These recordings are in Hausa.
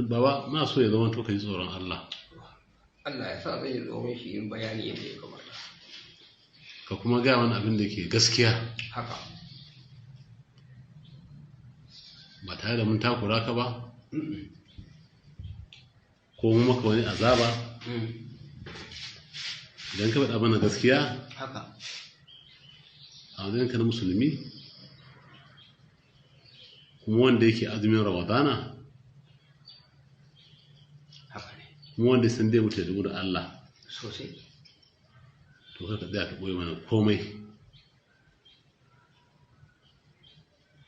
baba na so ya zama to kai tsoron Allah Allah ya sa zai zo shi yin bayani yadda ya kamata ka kuma ga wani abin da ke gaskiya haka ba tare da mun takura ka ba ko mu maka wani azaba idan ka faɗa mana gaskiya haka a wajen ka na musulmi kuma wanda yake azumin ramadana haka ne kuma wanda sun dai wuce da Allah sosai to ka tsaya ka ɓoye mana komai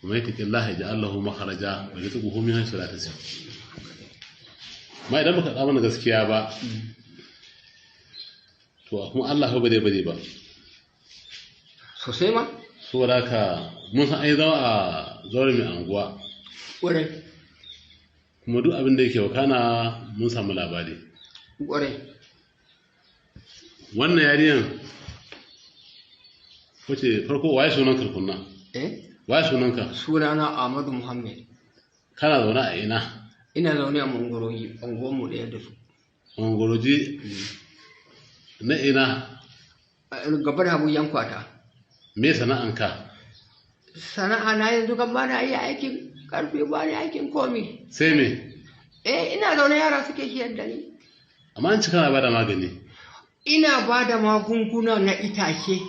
kuma ya taƙi Allah ya ji Allahu makaraja wa ya tsugu homin hansu da ta siya ma idan baka tsamana gaskiya ba to kuma Allah ba bare ba sosai ma saboda ka mun san ai zama a zaure mai anguwa ƙwarai kuma duk abin da yake wakana mun samu labari ƙwarai wannan yariyan wace farko waye sunan karkunna waye sunanka sunana Ahmadu Muhammad kana zaune a ina ina zaune a Mangoroji unguwarmu ɗaya da su Mangoroji na ina gaba da Habu Yankwata me sana'anka sana'a na yanzu kan ba na iya aikin karfe ba na aikin komi sai me ina zaune yara suke shiyar da ni amma an ci kana ba da magani ina ba da magunguna na itace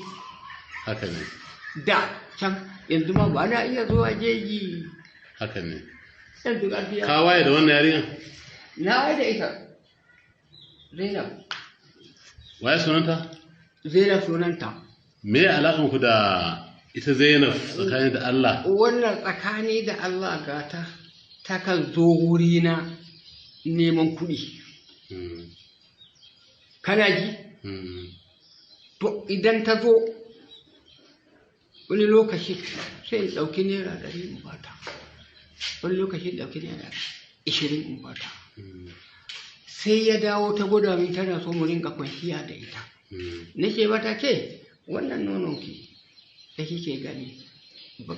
haka ne da can yanzu ma ba na iya zuwa jeji haka ne yanzu ƙarfi ka waye da wannan yarinya na waye da ita Zainab waye sunanta Zainab sunanta me alaƙan ku da ita Zainab tsakani da Allah wannan tsakani da Allah gata ta kan zo wurina neman kuɗi kana ji to idan ta zo wani lokaci sai in ɗauki naira 100 in bata wani lokaci in ɗauki naira 20 in bata sai ya dawo ta gwada min tana so mu rinka kwanciya da ita nake mata ce wannan nononki da kike gani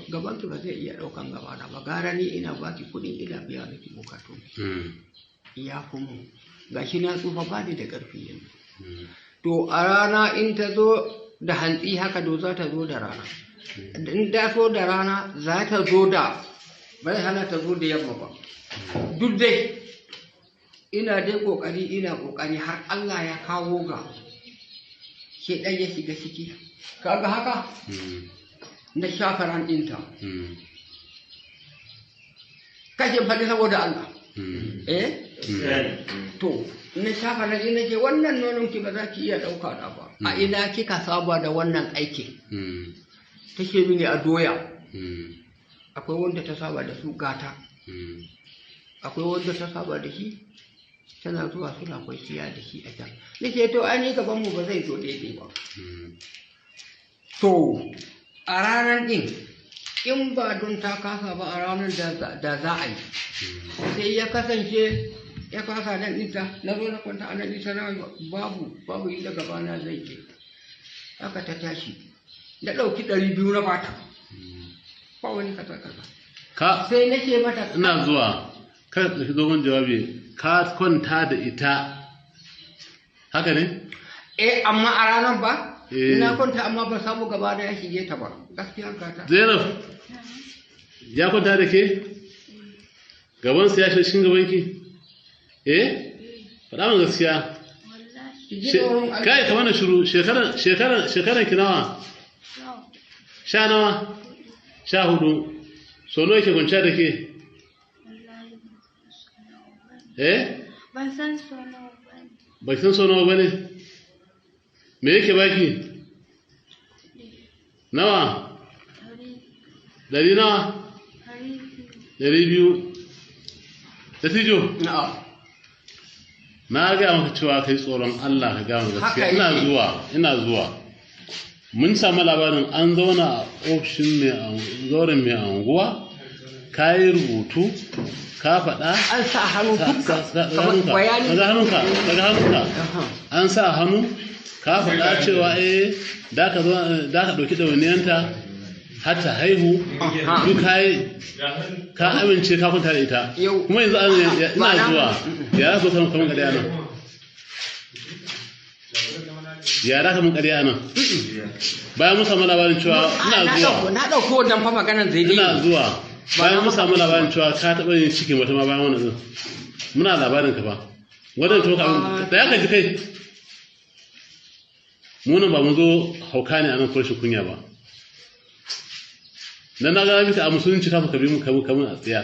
gabanki ba zai iya ɗaukan gabana ba gara ni ina baki kuɗin ina biya miki bukatu ya kuma gashi na tsufa ba ni da ƙarfi yanzu to a rana in ta zo da hantsi haka do za ta zo da rana in ta so da rana za ta zo da bai hana ta zo da yamma ba duk dai ina dai kokari har Allah ya kawo ga ke dan ya shiga ciki kaga haka na shafaran dinta kashe faɗi saboda Allah to na shafaran din nake wannan nonon ki ba za ki iya ɗauka da ba a ina kika saba da wannan aikin take mini a doya akwai wanda ta saba da su gata akwai wanda ta saba da shi tana zuwa suna kwanciya da shi a can nake to ai gaban mu ba zai zo daidai ba to a ranar din in ba don ta kasa ba a ranar da za a yi sai ya kasance ya kasa nan ita na zo na kwanta a nan ita na babu inda gabana zai ke haka ta tashi da ɗauki 200 na bata ba wani kaza sai nake mata ina zuwa kada ka zo mun jawabi ka kwanta da ita haka ne amma a ranar ba ina kwanta amma ba samu gaba da ya shige ta ba gaskiya gata Zainab ya kwanta da ke gaban sa ya shi gaban ki faɗa min gaskiya kai ka mana shiru shekaran ki nawa 10 nawa 14 so nawa yake kwanciya da ke ban san so nawa bane ba san so nawa bane me yake baki nawa 100 nawa 200 da tijo na ga maka cewa kai tsoron Allah ka gama gaskiya ina zuwa mun samu labarin an zauna a ofishin zauren mai anguwa ka yi rubutu ka faɗa an sa hannu daga hannunka an sa hannu ka faɗa cewa da ka ɗauki ɗawainiyanta har ta haihu duk ka amince ka kwanta da ita kuma yanzu ina zuwa yara so kamar ƙarya nan yara kamar ƙarya nan bayan mun samu labarin cewa ina zuwa na ɗauko wannan fa maganar zai ina zuwa bayan mun samu labarin cewa ka taɓa yin cikin wata ma bayan wannan muna labarin ka fa wannan to da ya kaji kai mu nan ba mu zo hauka ne a nan kurshi kunya ba dan na ga miki a musulunci ta bi mu kamun a tsiya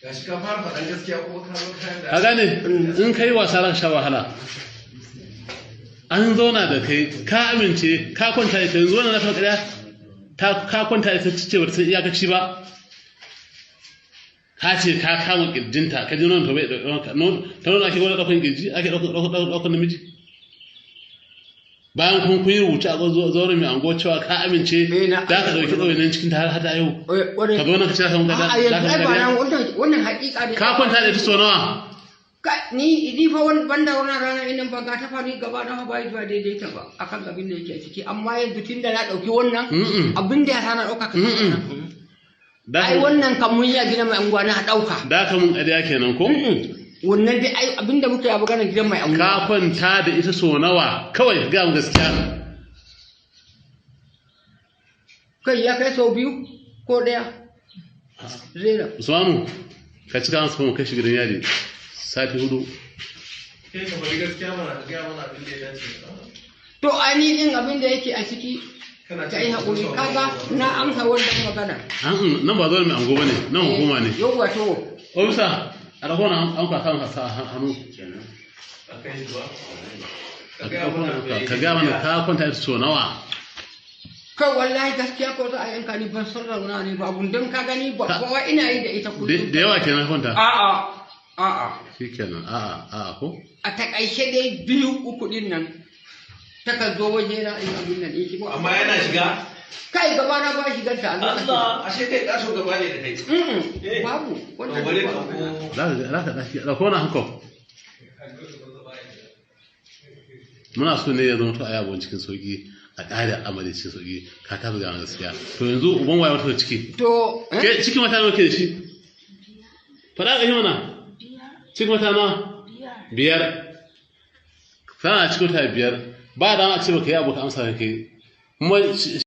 gashi ka fara faɗan gaskiya kuma ka zo kayan da ka gane in kai wasa za ka sha wahala an zauna da kai ka amince ka kwanta ita yanzu wannan na ta ƙarya ka kwanta ita ce ba ta san iyakaci ba ka ce ka kama kirjinta ka ji nonon ta bai ta nuna ake gwada ɗaukan kirji ake ɗaukan namiji bayan kun yi rubuce a zauren mai ango cewa ka amince da ka ɗauki ɗauyin cikin ta har hata yau ka zo nan ka ce ka mun gada wannan haƙiƙa ne ka kwanta da ita so nawa ni fa wani banda wannan rana inan ba ga ta fari gaba na ba ba daidai ta ba akan abin da yake ciki amma yanzu tun da na ɗauki wannan abin da ya sana ɗauka ka ai wannan kan mun ya gina mai anguwa na ɗauka da ka mun ƙarya kenan ko wannan dai ai abinda muke ya magana gidan mai anguwa ka kwanta da ita so nawa kawai ga mu gaskiya kai ya kai sau biyu ko daya zera Usmanu ka cika masa kuma kai shi gidan yari sati 4 kai ka bari gaskiya mana ka ga mana abin da ya dace to ani din abin da yake a ciki ka yi haƙuri kaga na amsa wannan magana nan ba zo mai ango bane nan hukuma ne yau wato ofisa a rahona an kwasa masa hannu ka ga mana ka kwanta ita so nawa kai wallahi gaskiya ko za a yanka ni ban san rauna ne ba abun don ka gani ba kowa ina yi da ita kullum da yawa kenan kwanta a'a shikenan a'a ko a takaice dai 2-3 din nan takan zo waje na in abin nan yake amma yana shiga kai gaba na ba shigar ta a lokacin Allah ashe kai kaso gaba ne da kai babu wannan bare ka da ko na hanko muna so ne ya zama to a yabon cikin sauki a ƙara amali cikin sauki ka ta buga gaskiya to yanzu uban waye wata ciki to ke cikin wata nawa ke da shi fada ga mana cikin wata nawa 5 kana cikin wata 5 ba da ma ce baka yi abu ka amsa kai kuma